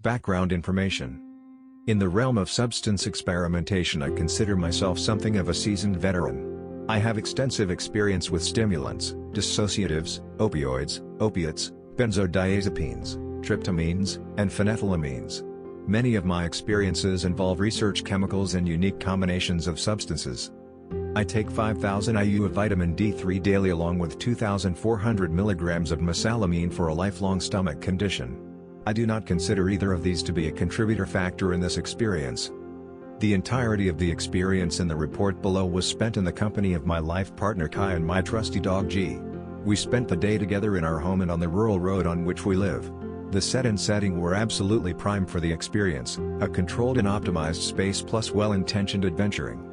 Background information. In the realm of substance experimentation, I consider myself something of a seasoned veteran. I have extensive experience with stimulants, dissociatives, opioids, opiates, benzodiazepines, tryptamines, and phenethylamines. Many of my experiences involve research chemicals and unique combinations of substances. I take 5,000 IU of vitamin D3 daily along with 2,400 mg of mesalamine for a lifelong stomach condition. I do not consider either of these to be a contributor factor in this experience. The entirety of the experience in the report below was spent in the company of my life partner Kai and my trusty dog G. We spent the day together in our home and on the rural road on which we live. The set and setting were absolutely prime for the experience, a controlled and optimized space plus well-intentioned adventuring.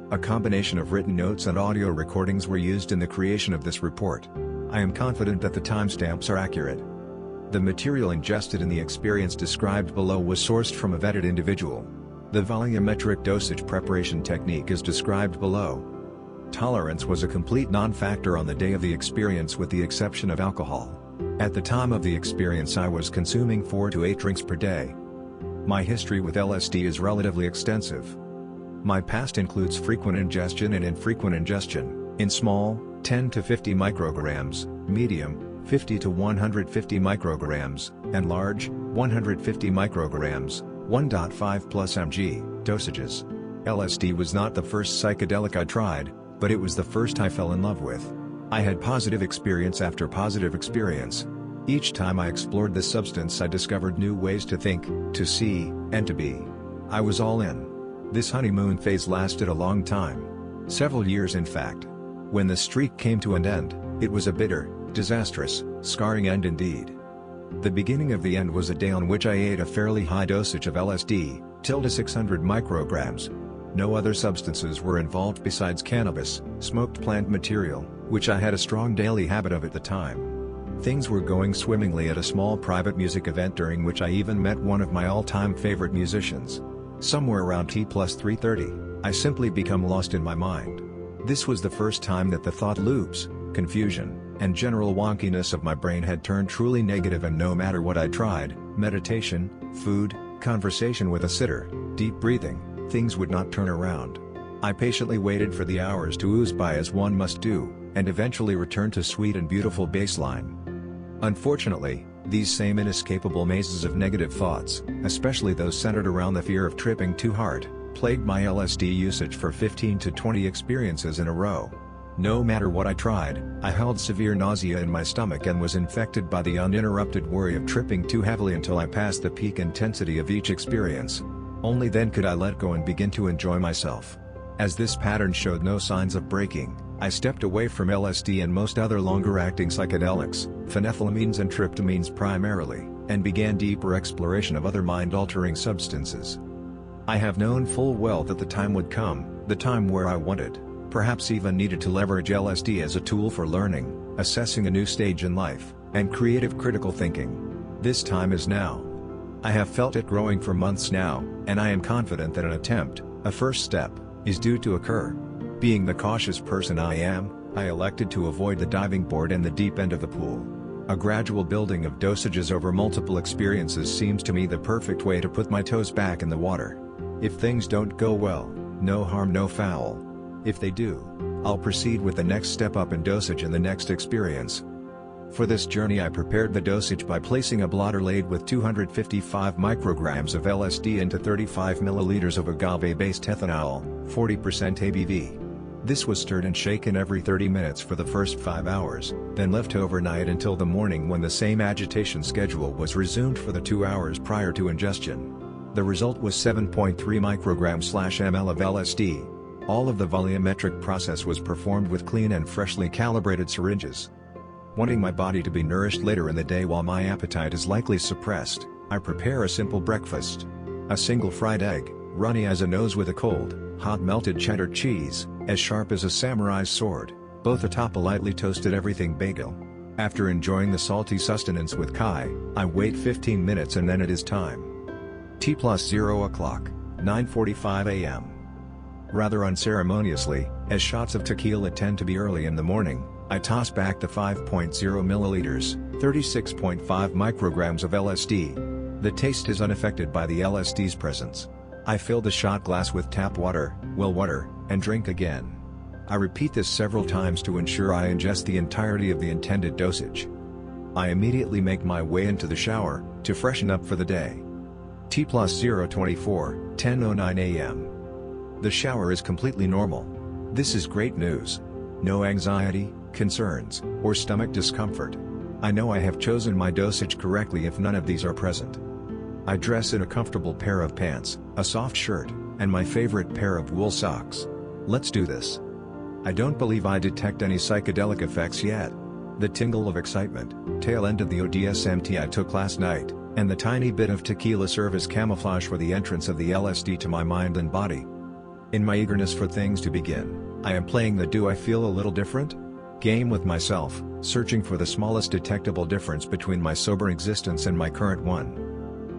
A combination of written notes and audio recordings were used in the creation of this report. I am confident that the timestamps are accurate. The material ingested in the experience described below was sourced from a vetted individual. The volumetric dosage preparation technique is described below. Tolerance was a complete non-factor on the day of the experience with the exception of alcohol. At the time of the experience I was consuming 4 to 8 drinks per day. My history with LSD is relatively extensive. My past includes frequent ingestion and infrequent ingestion, in small, 10 to 50 micrograms, medium, 50 to 150 micrograms, and large, 150 micrograms, 1.5 plus mg, dosages. LSD was not the first psychedelic I tried, but it was the first I fell in love with. I had positive experience after positive experience. Each time I explored this substance I discovered new ways to think, to see, and to be. I was all in. This honeymoon phase lasted a long time. Several years in fact. When the streak came to an end, it was a bitter, disastrous, scarring end indeed. The beginning of the end was a day on which I ate a fairly high dosage of LSD, 600 micrograms. No other substances were involved besides cannabis, smoked plant material, which I had a strong daily habit of at the time. Things were going swimmingly at a small private music event during which I even met one of my all-time favorite musicians. Somewhere around T+3:30, I simply become lost in my mind. This was the first time that the thought loops, confusion, and general wonkiness of my brain had turned truly negative, and no matter what I tried, meditation, food, conversation with a sitter, deep breathing, things would not turn around. I patiently waited for the hours to ooze by as one must do, and eventually returned to sweet and beautiful baseline. Unfortunately, these same inescapable mazes of negative thoughts, especially those centered around the fear of tripping too hard, plagued my LSD usage for 15 to 20 experiences in a row. No matter what I tried, I held severe nausea in my stomach and was infected by the uninterrupted worry of tripping too heavily until I passed the peak intensity of each experience. Only then could I let go and begin to enjoy myself. As this pattern showed no signs of breaking, I stepped away from LSD and most other longer-acting psychedelics, phenethylamines and tryptamines primarily, and began deeper exploration of other mind-altering substances. I have known full well that the time would come, the time where I wanted, perhaps even needed to leverage LSD as a tool for learning, assessing a new stage in life, and creative critical thinking. This time is now. I have felt it growing for months now, and I am confident that an attempt, a first step, is due to occur. Being the cautious person I am, I elected to avoid the diving board and the deep end of the pool. A gradual building of dosages over multiple experiences seems to me the perfect way to put my toes back in the water. If things don't go well, no harm no foul. If they do, I'll proceed with the next step up in dosage in the next experience. For this journey I prepared the dosage by placing a blotter laid with 255 micrograms of LSD into 35 milliliters of agave-based ethanol, 40% ABV. This was stirred and shaken every 30 minutes for the first 5 hours, then left overnight until the morning when the same agitation schedule was resumed for the 2 hours prior to ingestion. The result was 7.3 micrograms/ml of LSD. All of the volumetric process was performed with clean and freshly calibrated syringes. Wanting my body to be nourished later in the day while my appetite is likely suppressed, I prepare a simple breakfast. A single fried egg, runny as a nose with a cold, hot melted cheddar cheese, as sharp as a samurai's sword, both atop a lightly toasted everything bagel. After enjoying the salty sustenance with Kai, I wait 15 minutes and then it is time. T+0 o'clock, 9:45 a.m. Rather unceremoniously, as shots of tequila tend to be early in the morning, I toss back the 5.0 milliliters, 36.5 micrograms of LSD. The taste is unaffected by the LSD's presence. I fill the shot glass with tap water, well water, and drink again. I repeat this several times to ensure I ingest the entirety of the intended dosage. I immediately make my way into the shower, to freshen up for the day. T+024, 10:09 a.m. The shower is completely normal. This is great news. No anxiety, concerns, or stomach discomfort. I know I have chosen my dosage correctly if none of these are present. I dress in a comfortable pair of pants, a soft shirt, and my favorite pair of wool socks. Let's do this. I don't believe I detect any psychedelic effects yet. The tingle of excitement, tail end of the ODSMT I took last night, and the tiny bit of tequila serve as camouflage for the entrance of the LSD to my mind and body. In my eagerness for things to begin, I am playing the "Do I feel a little different?" game with myself, searching for the smallest detectable difference between my sober existence and my current one.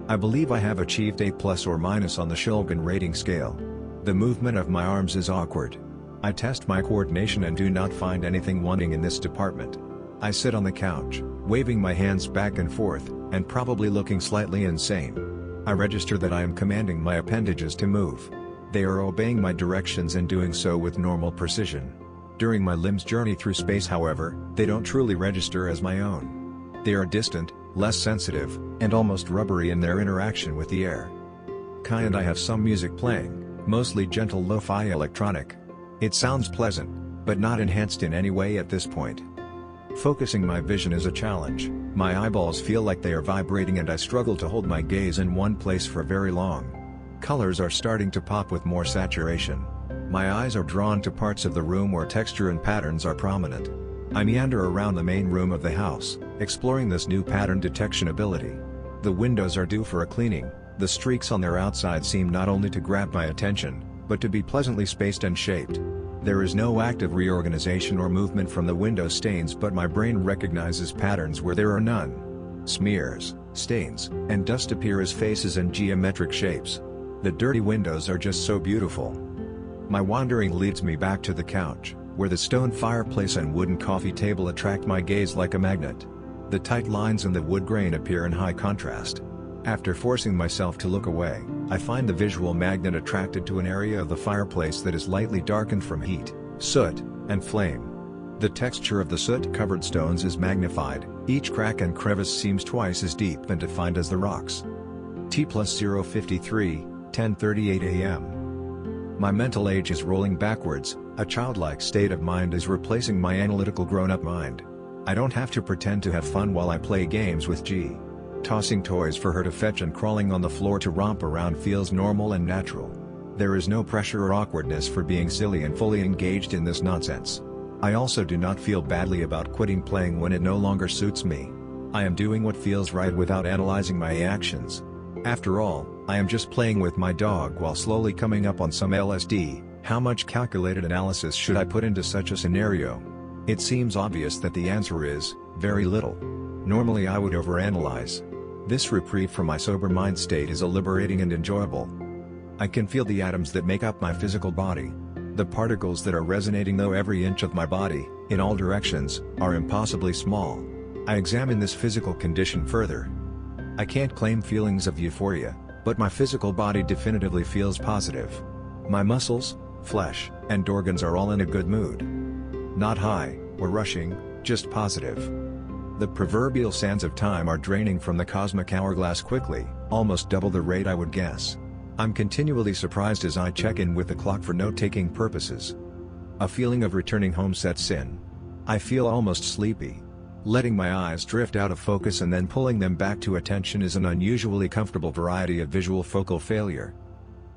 I believe I have achieved a plus or minus on the Shulgin rating scale. The movement of my arms is awkward. I test my coordination and do not find anything wanting in this department. I sit on the couch, waving my hands back and forth, and probably looking slightly insane. I register that I am commanding my appendages to move. They are obeying my directions and doing so with normal precision. During my limbs' journey through space, however, they don't truly register as my own. They are distant, less sensitive, and almost rubbery in their interaction with the air. I have some music playing, mostly gentle lo-fi electronic. It sounds pleasant, but not enhanced in any way at this point. Focusing my vision is a challenge. My eyeballs feel like they are vibrating and I struggle to hold my gaze in one place for very long. Colors are starting to pop with more saturation. My eyes are drawn to parts of the room where texture and patterns are prominent. I meander around the main room of the house, exploring this new pattern detection ability. The windows are due for a cleaning. The streaks on their outside seem not only to grab my attention, but to be pleasantly spaced and shaped. There is no active reorganization or movement from the window stains, but my brain recognizes patterns where there are none. Smears, stains, and dust appear as faces and geometric shapes. The dirty windows are just so beautiful. My wandering leads me back to the couch, where the stone fireplace and wooden coffee table attract my gaze like a magnet. The tight lines in the wood grain appear in high contrast. After forcing myself to look away, I find the visual magnet attracted to an area of the fireplace that is lightly darkened from heat, soot, and flame. The texture of the soot-covered stones is magnified, each crack and crevice seems twice as deep and defined as the rocks. T+053, 10:38 a.m. My mental age is rolling backwards, a childlike state of mind is replacing my analytical grown-up mind. I don't have to pretend to have fun while I play games with G. Tossing toys for her to fetch and crawling on the floor to romp around feels normal and natural. There is no pressure or awkwardness for being silly and fully engaged in this nonsense. I also do not feel badly about quitting playing when it no longer suits me. I am doing what feels right without analyzing my actions. After all, I am just playing with my dog while slowly coming up on some LSD. How much calculated analysis should I put into such a scenario? It seems obvious that the answer is, very little. Normally I would overanalyze. This reprieve from my sober mind state is liberating and enjoyable. I can feel the atoms that make up my physical body. The particles that are resonating though every inch of my body, in all directions, are impossibly small. I examine this physical condition further. I can't claim feelings of euphoria, but my physical body definitively feels positive. My muscles, flesh, and organs are all in a good mood. Not high, or rushing, just positive. The proverbial sands of time are draining from the cosmic hourglass quickly, almost double the rate I would guess. I'm continually surprised as I check in with the clock for note-taking purposes. A feeling of returning home sets in. I feel almost sleepy. Letting my eyes drift out of focus and then pulling them back to attention is an unusually comfortable variety of visual focal failure.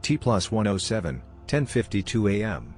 T+107, 10:52 a.m.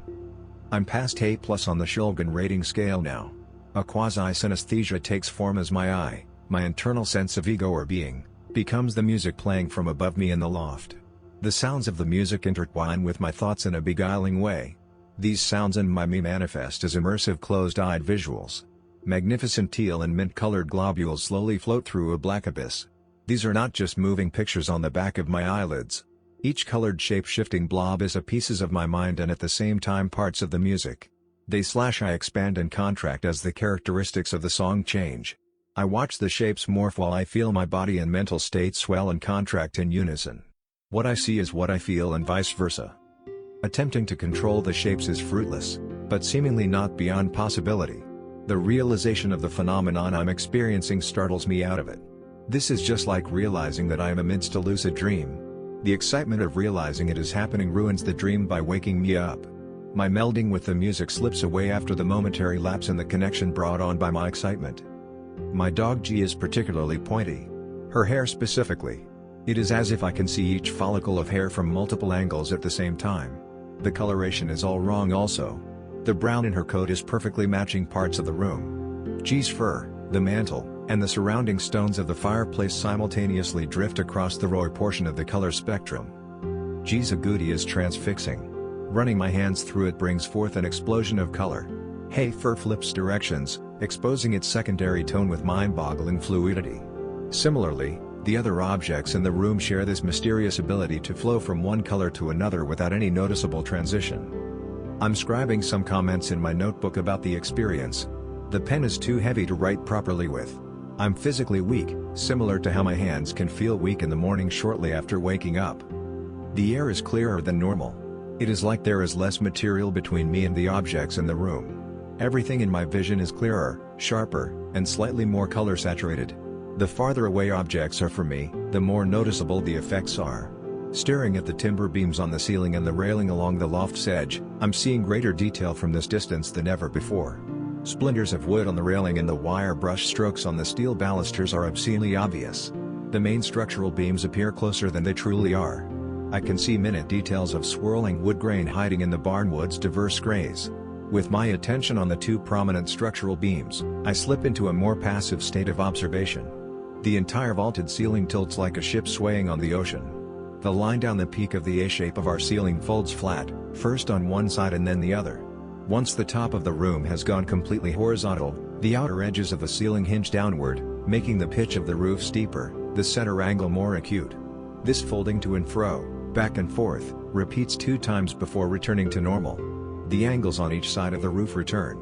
I'm past A+ on the Shulgin rating scale now. A quasi-synesthesia takes form as my internal sense of ego or being, becomes the music playing from above me in the loft. The sounds of the music intertwine with my thoughts in a beguiling way. These sounds in my me manifest as immersive closed-eyed visuals. Magnificent teal and mint-colored globules slowly float through a black abyss. These are not just moving pictures on the back of my eyelids. Each colored shape-shifting blob is a pieces of my mind and at the same time parts of the music. I expand and contract as the characteristics of the song change. I watch the shapes morph while I feel my body and mental state swell and contract in unison. What I see is what I feel and vice versa. Attempting to control the shapes is fruitless, but seemingly not beyond possibility. The realization of the phenomenon I'm experiencing startles me out of it. This is just like realizing that I am amidst a lucid dream. The excitement of realizing it is happening ruins the dream by waking me up. My melding with the music slips away after the momentary lapse in the connection brought on by my excitement. My dog G is particularly pointy. Her hair specifically. It is as if I can see each follicle of hair from multiple angles at the same time. The coloration is all wrong also. The brown in her coat is perfectly matching parts of the room. G's fur, the mantle, and the surrounding stones of the fireplace simultaneously drift across the raw portion of the color spectrum. G's agouti is transfixing. Running my hands through it brings forth an explosion of color. Hey fur flips directions, exposing its secondary tone with mind-boggling fluidity. Similarly, the other objects in the room share this mysterious ability to flow from one color to another without any noticeable transition. I'm scribing some comments in my notebook about the experience. The pen is too heavy to write properly with. I'm physically weak, similar to how my hands can feel weak in the morning shortly after waking up. The air is clearer than normal. It is like there is less material between me and the objects in the room. Everything in my vision is clearer, sharper, and slightly more color-saturated. The farther away objects are from me, the more noticeable the effects are. Staring at the timber beams on the ceiling and the railing along the loft's edge, I'm seeing greater detail from this distance than ever before. Splinters of wood on the railing and the wire brush strokes on the steel balusters are obscenely obvious. The main structural beams appear closer than they truly are. I can see minute details of swirling wood grain hiding in the barnwood's diverse grays. With my attention on the two prominent structural beams, I slip into a more passive state of observation. The entire vaulted ceiling tilts like a ship swaying on the ocean. The line down the peak of the A-shape of our ceiling folds flat, first on one side and then the other. Once the top of the room has gone completely horizontal, the outer edges of the ceiling hinge downward, making the pitch of the roof steeper, the center angle more acute. This folding to and fro, back and forth, repeats 2 times before returning to normal. The angles on each side of the roof return.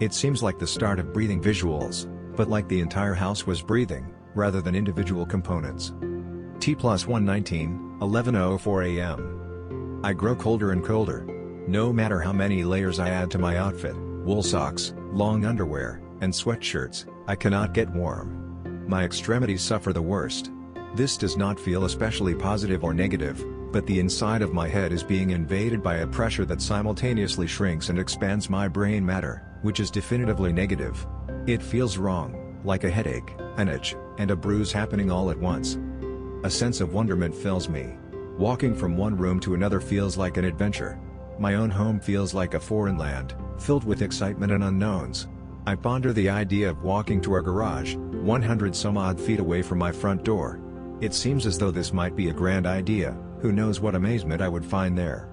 It seems like the start of breathing visuals, but like the entire house was breathing, rather than individual components. T+119, 11:04 a.m. I grow colder and colder. No matter how many layers I add to my outfit, wool socks, long underwear, and sweatshirts, I cannot get warm. My extremities suffer the worst. This does not feel especially positive or negative, but the inside of my head is being invaded by a pressure that simultaneously shrinks and expands my brain matter, which is definitively negative. It feels wrong, like a headache, an itch, and a bruise happening all at once. A sense of wonderment fills me. Walking from one room to another feels like an adventure. My own home feels like a foreign land, filled with excitement and unknowns. I ponder the idea of walking to our garage, 100 some odd feet away from my front door. It seems as though this might be a grand idea, who knows what amazement I would find there.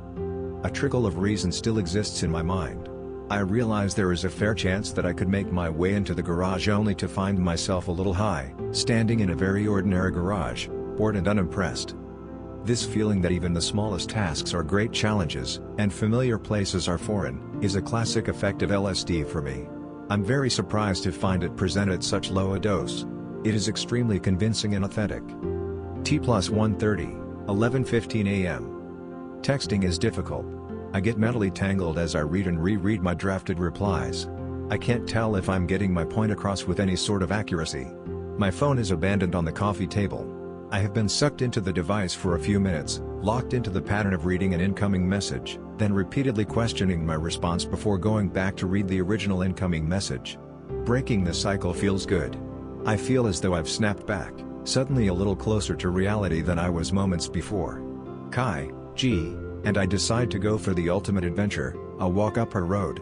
A trickle of reason still exists in my mind. I realize there is a fair chance that I could make my way into the garage only to find myself a little high, standing in a very ordinary garage, bored and unimpressed. This feeling that even the smallest tasks are great challenges, and familiar places are foreign, is a classic effect of LSD for me. I'm very surprised to find it present at such low a dose. It is extremely convincing and authentic. T+130, 11:15 a.m. Texting is difficult. I get mentally tangled as I read and reread my drafted replies. I can't tell if I'm getting my point across with any sort of accuracy. My phone is abandoned on the coffee table. I have been sucked into the device for a few minutes, locked into the pattern of reading an incoming message, then repeatedly questioning my response before going back to read the original incoming message. Breaking the cycle feels good. I feel as though I've snapped back, suddenly a little closer to reality than I was moments before. Kai, G, and I decide to go for the ultimate adventure, a walk up our road.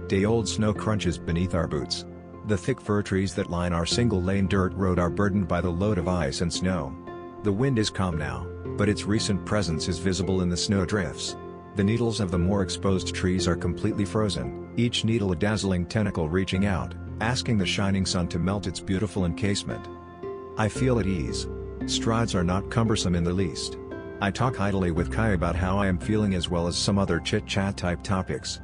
Day-old snow crunches beneath our boots. The thick fir trees that line our single-lane dirt road are burdened by the load of ice and snow. The wind is calm now, but its recent presence is visible in the snow drifts. The needles of the more exposed trees are completely frozen, each needle a dazzling tentacle reaching out, asking the shining sun to melt its beautiful encasement. I feel at ease. Strides are not cumbersome in the least. I talk idly with Kai about how I am feeling as well as some other chit-chat type topics.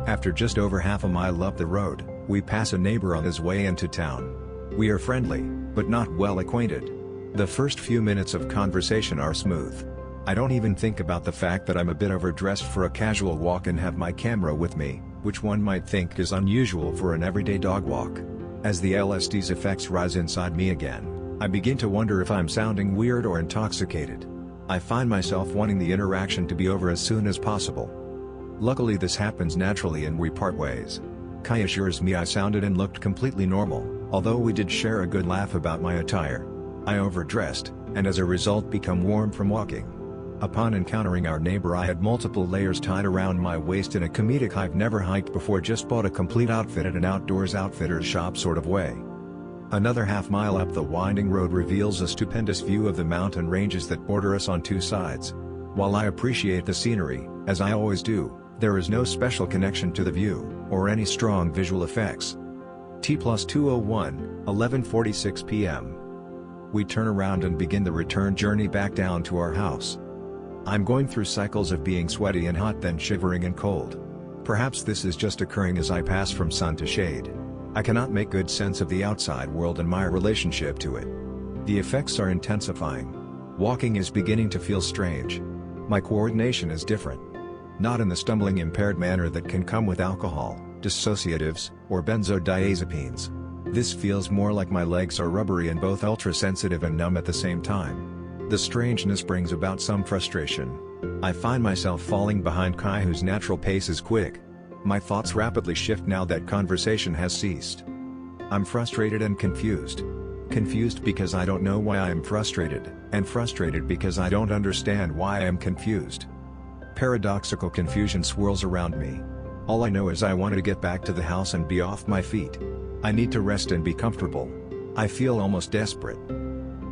After just over half a mile up the road, we pass a neighbor on his way into town. We are friendly, but not well acquainted. The first few minutes of conversation are smooth. I don't even think about the fact that I'm a bit overdressed for a casual walk and have my camera with me, which one might think is unusual for an everyday dog walk. As the LSD's effects rise inside me again, I begin to wonder if I'm sounding weird or intoxicated. I find myself wanting the interaction to be over as soon as possible. Luckily this happens naturally and we part ways. Kai assures me I sounded and looked completely normal, although we did share a good laugh about my attire. I overdressed, and as a result become warm from walking. Upon encountering our neighbor I had multiple layers tied around my waist in a comedic I've never hiked before just bought a complete outfit at an outdoors outfitter's shop sort of way. Another half-mile up the winding road reveals a stupendous view of the mountain ranges that border us on two sides. While I appreciate the scenery, as I always do, there is no special connection to the view, or any strong visual effects. T+201, 11:46 p.m. We turn around and begin the return journey back down to our house. I'm going through cycles of being sweaty and hot then shivering and cold. Perhaps this is just occurring as I pass from sun to shade. I cannot make good sense of the outside world and my relationship to it. The effects are intensifying. Walking is beginning to feel strange. My coordination is different. Not in the stumbling impaired manner that can come with alcohol, dissociatives, or benzodiazepines. This feels more like my legs are rubbery and both ultra-sensitive and numb at the same time. The strangeness brings about some frustration. I find myself falling behind Kai whose natural pace is quick. My thoughts rapidly shift now that conversation has ceased. I'm frustrated and confused. Confused because I don't know why I am frustrated, and frustrated because I don't understand why I am confused. Paradoxical confusion swirls around me. All I know is I want to get back to the house and be off my feet. I need to rest and be comfortable. I feel almost desperate.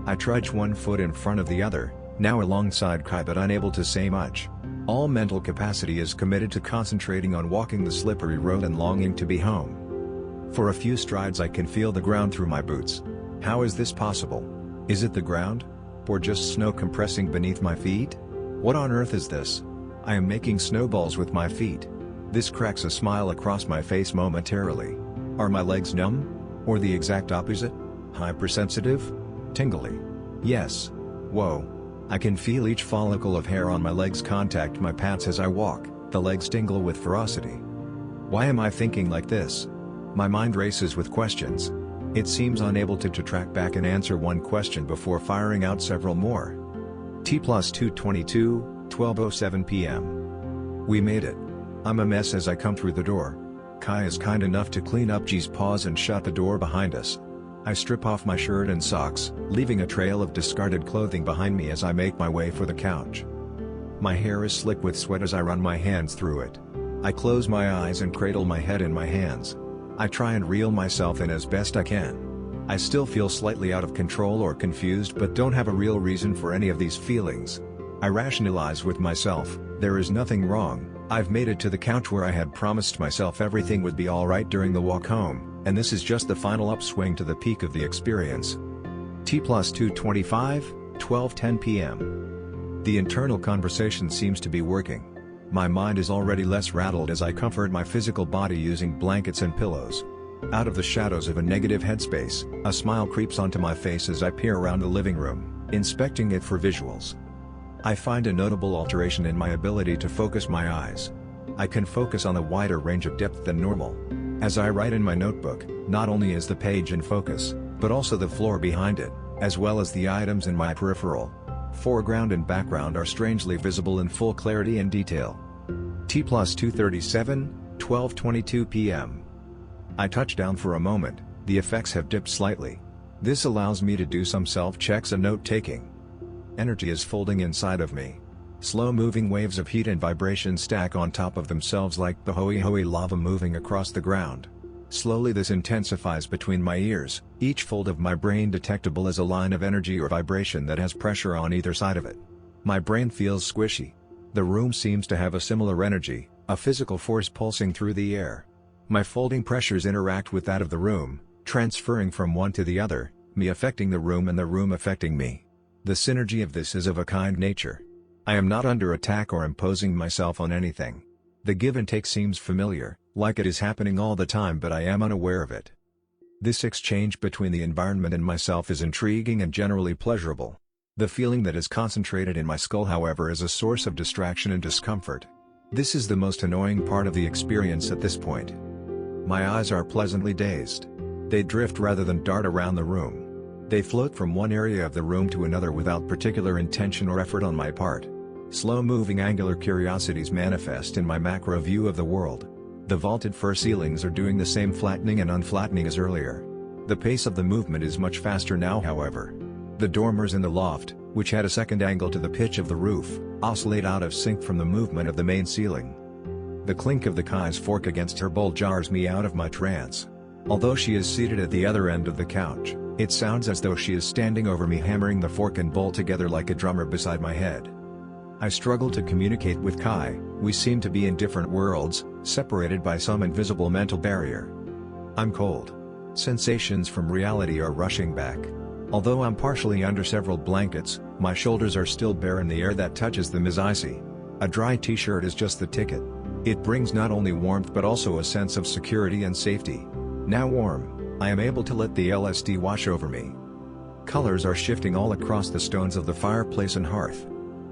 I trudge one foot in front of the other, now alongside Kai but unable to say much. All mental capacity is committed to concentrating on walking the slippery road and longing to be home. For a few strides I can feel the ground through my boots. How is this possible? Is it the ground? Or just snow compressing beneath my feet? What on earth is this? I am making snowballs with my feet. This cracks a smile across my face momentarily. Are my legs numb? Or the exact opposite? Hypersensitive? Tingly? Yes. Whoa. I can feel each follicle of hair on my legs contact my pants as I walk, the legs tingle with ferocity. Why am I thinking like this? My mind races with questions. It seems unable to track back and answer one question before firing out several more. T+222, 12:07 p.m. We made it. I'm a mess as I come through the door. Kai is kind enough to clean up G's paws and shut the door behind us. I strip off my shirt and socks, leaving a trail of discarded clothing behind me as I make my way for the couch. My hair is slick with sweat as I run my hands through it. I close my eyes and cradle my head in my hands. I try and reel myself in as best I can. I still feel slightly out of control or confused but don't have a real reason for any of these feelings. I rationalize with myself, there is nothing wrong. I've made it to the couch where I had promised myself everything would be alright during the walk home, and this is just the final upswing to the peak of the experience. T+225, 12:10 p.m. The internal conversation seems to be working. My mind is already less rattled as I comfort my physical body using blankets and pillows. Out of the shadows of a negative headspace, a smile creeps onto my face as I peer around the living room, inspecting it for visuals. I find a notable alteration in my ability to focus my eyes. I can focus on a wider range of depth than normal. As I write in my notebook, not only is the page in focus, but also the floor behind it, as well as the items in my peripheral. Foreground and background are strangely visible in full clarity and detail. T+237, 12:22 p.m. I touch down for a moment, the effects have dipped slightly. This allows me to do some self-checks and note-taking. Energy is folding inside of me. Slow-moving waves of heat and vibration stack on top of themselves like Bohoe lava moving across the ground. Slowly this intensifies between my ears, each fold of my brain detectable as a line of energy or vibration that has pressure on either side of it. My brain feels squishy. The room seems to have a similar energy, a physical force pulsing through the air. My folding pressures interact with that of the room, transferring from one to the other, me affecting the room and the room affecting me. The synergy of this is of a kind nature. I am not under attack or imposing myself on anything. The give and take seems familiar, like it is happening all the time but I am unaware of it. This exchange between the environment and myself is intriguing and generally pleasurable. The feeling that is concentrated in my skull, however, is a source of distraction and discomfort. This is the most annoying part of the experience at this point. My eyes are pleasantly dazed. They drift rather than dart around the room. They float from one area of the room to another without particular intention or effort on my part. Slow-moving angular curiosities manifest in my macro view of the world. The vaulted fir ceilings are doing the same flattening and unflattening as earlier. The pace of the movement is much faster now, however. The dormers in the loft, which had a second angle to the pitch of the roof, oscillate out of sync from the movement of the main ceiling. The clink of the Kai's fork against her bowl jars me out of my trance. Although she is seated at the other end of the couch, it sounds as though she is standing over me, hammering the fork and bowl together like a drummer beside my head. I struggle to communicate with Kai. We seem to be in different worlds, separated by some invisible mental barrier. I'm cold. Sensations from reality are rushing back. Although I'm partially under several blankets, my shoulders are still bare and the air that touches them is icy. A dry t-shirt is just the ticket. It brings not only warmth but also a sense of security and safety. Now warm, I am able to let the LSD wash over me. Colors are shifting all across the stones of the fireplace and hearth.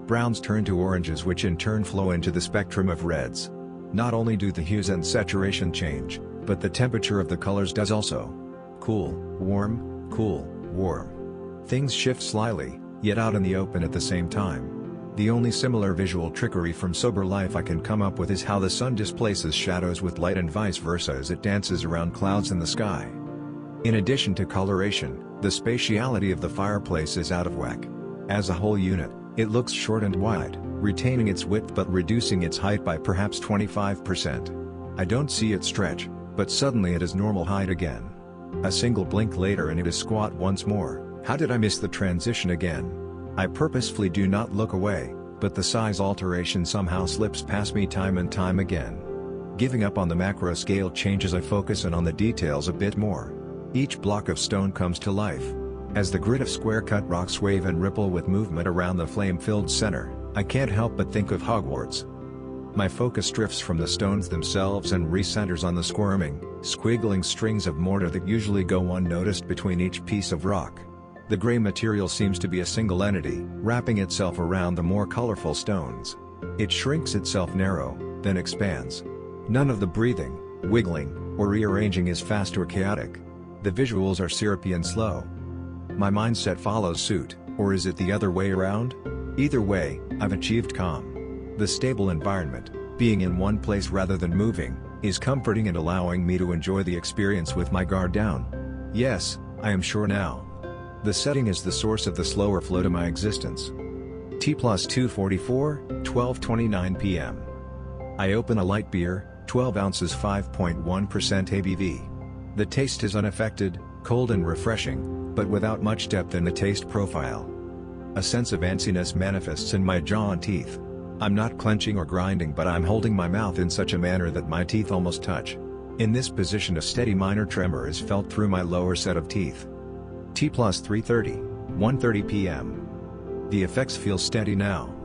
Browns turn to oranges, which in turn flow into the spectrum of reds. Not only do the hues and saturation change, but the temperature of the colors does also. Cool, warm, cool, warm. Things shift slyly, yet out in the open at the same time. The only similar visual trickery from sober life I can come up with is how the sun displaces shadows with light and vice versa as it dances around clouds in the sky. In addition to coloration, the spatiality of the fireplace is out of whack. As a whole unit, it looks short and wide, retaining its width but reducing its height by perhaps 25%. I don't see it stretch, but suddenly it is normal height again. A single blink later and it is squat once more. How did I miss the transition again? I purposefully do not look away, but the size alteration somehow slips past me time and time again. Giving up on the macro scale changes, I focus in on the details a bit more. Each block of stone comes to life. As the grid of square-cut rocks wave and ripple with movement around the flame-filled center, I can't help but think of Hogwarts. My focus drifts from the stones themselves and recenters on the squirming, squiggling strings of mortar that usually go unnoticed between each piece of rock. The gray material seems to be a single entity, wrapping itself around the more colorful stones. It shrinks itself narrow, then expands. None of the breathing, wiggling, or rearranging is fast or chaotic. The visuals are syrupy and slow. My mindset follows suit, or is it the other way around? Either way, I've achieved calm. The stable environment, being in one place rather than moving, is comforting and allowing me to enjoy the experience with my guard down. Yes, I am sure now. The setting is the source of the slower flow to my existence. T+244, 12:29 p.m. I open a light beer, 12 ounces 5.1% ABV. The taste is unaffected, cold and refreshing, but without much depth in the taste profile. A sense of antsiness manifests in my jaw and teeth. I'm not clenching or grinding, but I'm holding my mouth in such a manner that my teeth almost touch. In this position a steady minor tremor is felt through my lower set of teeth. T+330, 1:30 p.m. The effects feel steady now.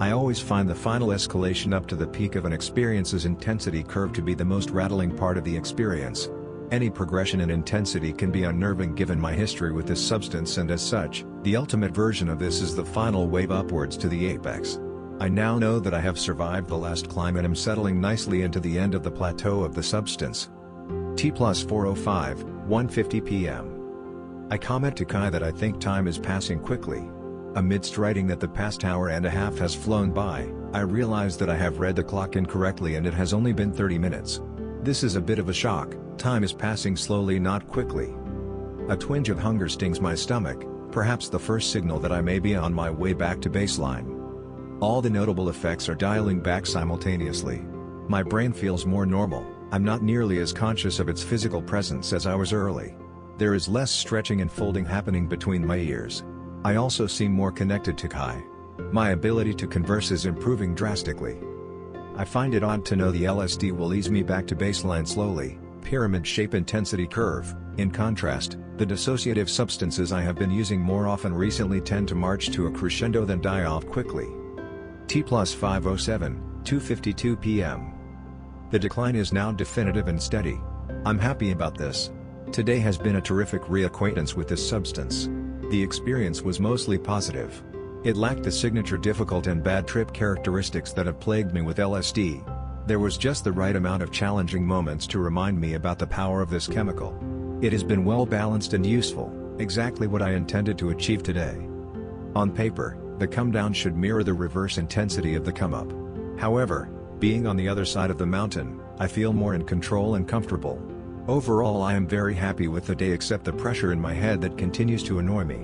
I always find the final escalation up to the peak of an experience's intensity curve to be the most rattling part of the experience. Any progression in intensity can be unnerving given my history with this substance, and as such, the ultimate version of this is the final wave upwards to the apex. I now know that I have survived the last climb and am settling nicely into the end of the plateau of the substance. T+405, 1:50 p.m. I comment to Kai that I think time is passing quickly. Amidst writing that the past hour and a half has flown by, I realize that I have read the clock incorrectly and it has only been 30 minutes. This is a bit of a shock. Time is passing slowly, not quickly. A twinge of hunger stings my stomach, perhaps the first signal that I may be on my way back to baseline. All the notable effects are dialing back simultaneously. My brain feels more normal. I'm not nearly as conscious of its physical presence as I was early. There is less stretching and folding happening between my ears. I also seem more connected to Kai. My ability to converse is improving drastically. I find it odd to know the LSD will ease me back to baseline slowly, pyramid shape intensity curve. In contrast, the dissociative substances I have been using more often recently tend to march to a crescendo then die off quickly. T+507, 2:52 p.m. The decline is now definitive and steady. I'm happy about this. Today has been a terrific reacquaintance with this substance. The experience was mostly positive. It lacked the signature difficult and bad trip characteristics that have plagued me with LSD. There was just the right amount of challenging moments to remind me about the power of this chemical. It has been well balanced and useful, exactly what I intended to achieve today. On paper, the come down should mirror the reverse intensity of the come up. However, being on the other side of the mountain, I feel more in control and comfortable. Overall, I am very happy with the day except the pressure in my head that continues to annoy me.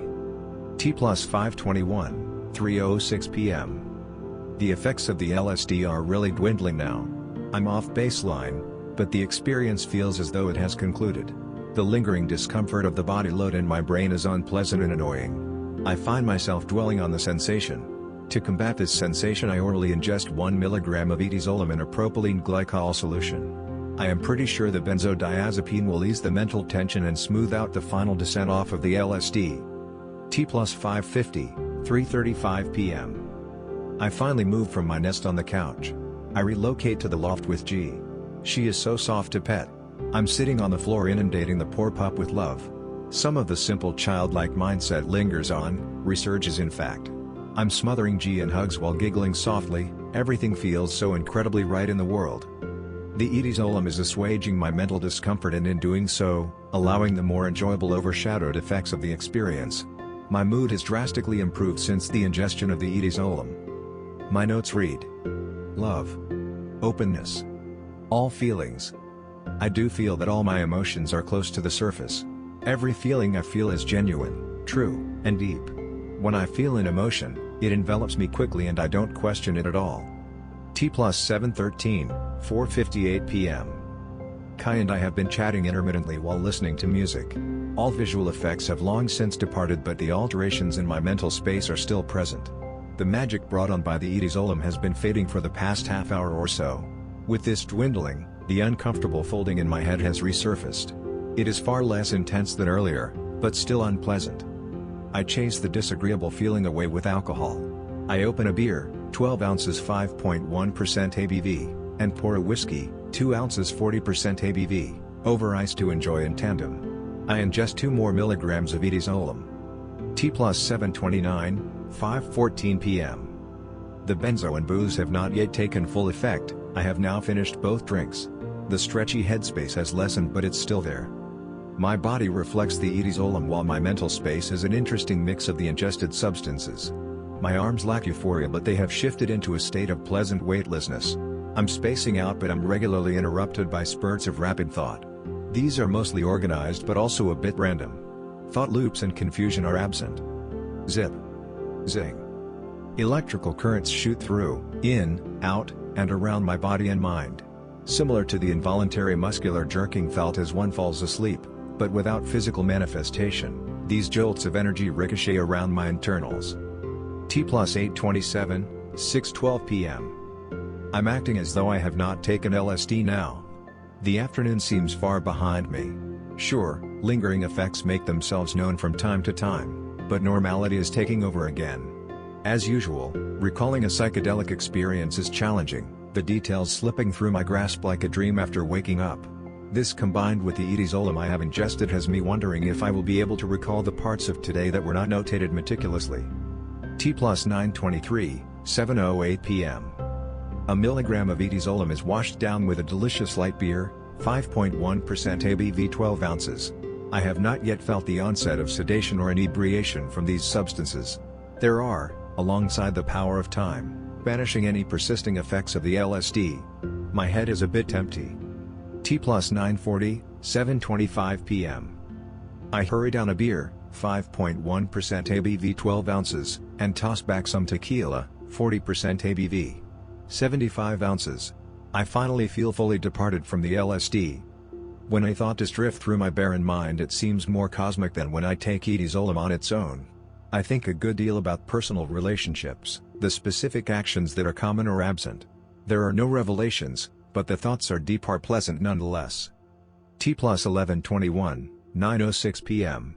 T+521, 3:06 p.m. The effects of the LSD are really dwindling now. I'm off baseline, but the experience feels as though it has concluded. The lingering discomfort of the body load in my brain is unpleasant and annoying. I find myself dwelling on the sensation. To combat this sensation, I orally ingest 1 mg of etizolam in a propylene glycol solution. I am pretty sure the benzodiazepine will ease the mental tension and smooth out the final descent off of the LSD. T+550, 3:35 p.m. I finally move from my nest on the couch. I relocate to the loft with G. She is so soft to pet. I'm sitting on the floor inundating the poor pup with love. Some of the simple childlike mindset lingers on, resurges in fact. I'm smothering G in hugs while giggling softly. Everything feels so incredibly right in the world. The etizolam is assuaging my mental discomfort and in doing so, allowing the more enjoyable overshadowed effects of the experience. My mood has drastically improved since the ingestion of the etizolam. My notes read: love, openness, all feelings. I do feel that all my emotions are close to the surface. Every feeling I feel is genuine, true, and deep. When I feel an emotion, it envelops me quickly and I don't question it at all. T+713, 4:58 p.m. Kai and I have been chatting intermittently while listening to music. All visual effects have long since departed, but the alterations in my mental space are still present. The magic brought on by the etizolam has been fading for the past half hour or so. With this dwindling, the uncomfortable folding in my head has resurfaced. It is far less intense than earlier, but still unpleasant. I chase the disagreeable feeling away with alcohol. I open a beer, 12 ounces 5.1% ABV, and pour a whiskey, 2 ounces 40% ABV, over ice to enjoy in tandem. I ingest 2 more milligrams of etizolam. T+729, 5:14 p.m. The benzo and booze have not yet taken full effect. I have now finished both drinks. The stretchy headspace has lessened, but it's still there. My body reflects the etizolam while my mental space is an interesting mix of the ingested substances. My arms lack euphoria, but they have shifted into a state of pleasant weightlessness. I'm spacing out, but I'm regularly interrupted by spurts of rapid thought. These are mostly organized but also a bit random. Thought loops and confusion are absent. Zip. Zing. Electrical currents shoot through, in, out, and around my body and mind. Similar to the involuntary muscular jerking felt as one falls asleep, but without physical manifestation, these jolts of energy ricochet around my internals. T+827, 6:12 p.m. I'm acting as though I have not taken LSD now. The afternoon seems far behind me. Sure, lingering effects make themselves known from time to time, but normality is taking over again. As usual, recalling a psychedelic experience is challenging, the details slipping through my grasp like a dream after waking up. This combined with the etizolam I have ingested has me wondering if I will be able to recall the parts of today that were not notated meticulously. T+923, 7:08 p.m. A milligram of etizolam is washed down with a delicious light beer, 5.1% ABV 12 ounces. I have not yet felt the onset of sedation or inebriation from these substances. There are, alongside the power of time, banishing any persisting effects of the LSD. My head is a bit empty. T+940, 7:25 p.m. I hurry down a beer, 5.1% ABV 12 ounces, and toss back some tequila, 40% ABV. 75 ounces. I finally feel fully departed from the LSD. When I thoughts drift through my barren mind, it seems more cosmic than when I take etizolam on its own. I think a good deal about personal relationships, the specific actions that are common or absent. There are no revelations, but the thoughts are deep or pleasant nonetheless. T+1121, 9:06 p.m.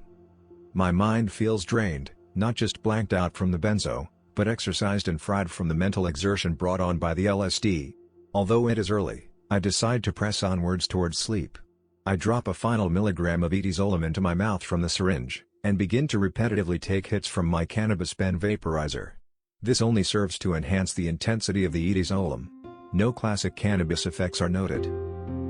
My mind feels drained, not just blanked out from the benzo, but exercised and fried from the mental exertion brought on by the LSD. Although it is early, I decide to press onwards towards sleep. I drop a final milligram of Etizolam into my mouth from the syringe, and begin to repetitively take hits from my cannabis pen vaporizer. This only serves to enhance the intensity of the Etizolam. No classic cannabis effects are noted.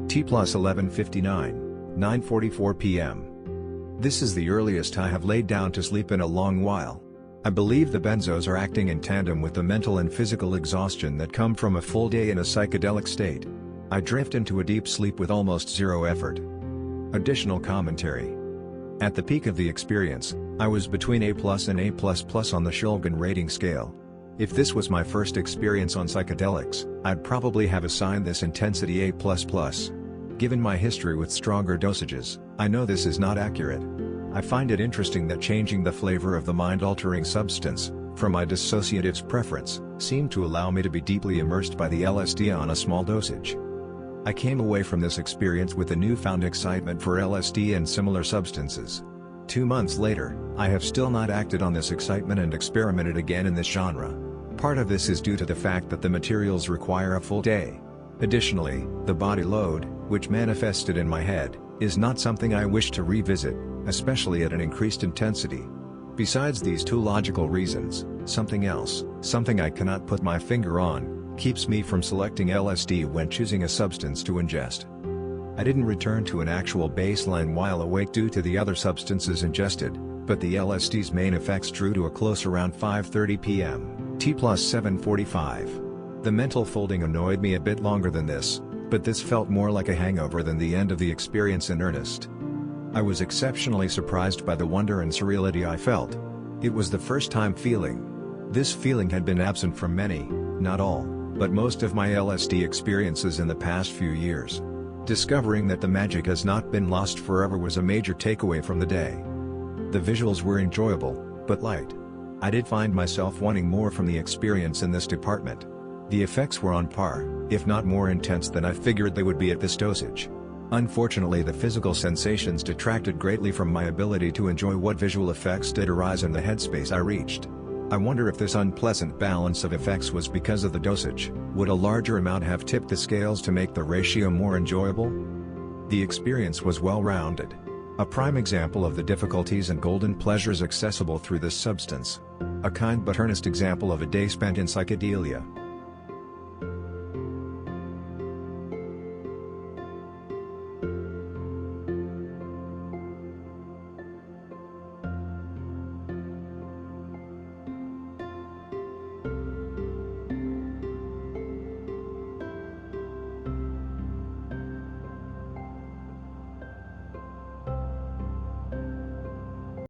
T plus 11:59, 9:44 p.m. This is the earliest I have laid down to sleep in a long while. I believe the benzos are acting in tandem with the mental and physical exhaustion that come from a full day in a psychedelic state. I drift into a deep sleep with almost zero effort. Additional commentary. At the peak of the experience, I was between A+ and A++ on the Shulgin rating scale. If this was my first experience on psychedelics, I'd probably have assigned this intensity A++. Given my history with stronger dosages, I know this is not accurate. I find it interesting that changing the flavor of the mind-altering substance, from my dissociative's preference, seemed to allow me to be deeply immersed by the LSD on a small dosage. I came away from this experience with a newfound excitement for LSD and similar substances. 2 months later, I have still not acted on this excitement and experimented again in this genre. Part of this is due to the fact that the materials require a full day. Additionally, the body load, which manifested in my head, is not something I wish to revisit, especially at an increased intensity. Besides these two logical reasons, something else, something I cannot put my finger on, keeps me from selecting LSD when choosing a substance to ingest. I didn't return to an actual baseline while awake due to the other substances ingested, but the LSD's main effects drew to a close around 5:30 p.m. T plus 7:45. The mental folding annoyed me a bit longer than this, but this felt more like a hangover than the end of the experience in earnest. I was exceptionally surprised by the wonder and surreality I felt. It was the first time feeling. This feeling had been absent from many, not all, but most of my LSD experiences in the past few years. Discovering that the magic has not been lost forever was a major takeaway from the day. The visuals were enjoyable, but light. I did find myself wanting more from the experience in this department. The effects were on par, if not more intense than I figured they would be at this dosage. Unfortunately, the physical sensations detracted greatly from my ability to enjoy what visual effects did arise in the headspace I reached. I wonder if this unpleasant balance of effects was because of the dosage. Would a larger amount have tipped the scales to make the ratio more enjoyable? The experience was well-rounded. A prime example of the difficulties and golden pleasures accessible through this substance. A kind but earnest example of a day spent in psychedelia.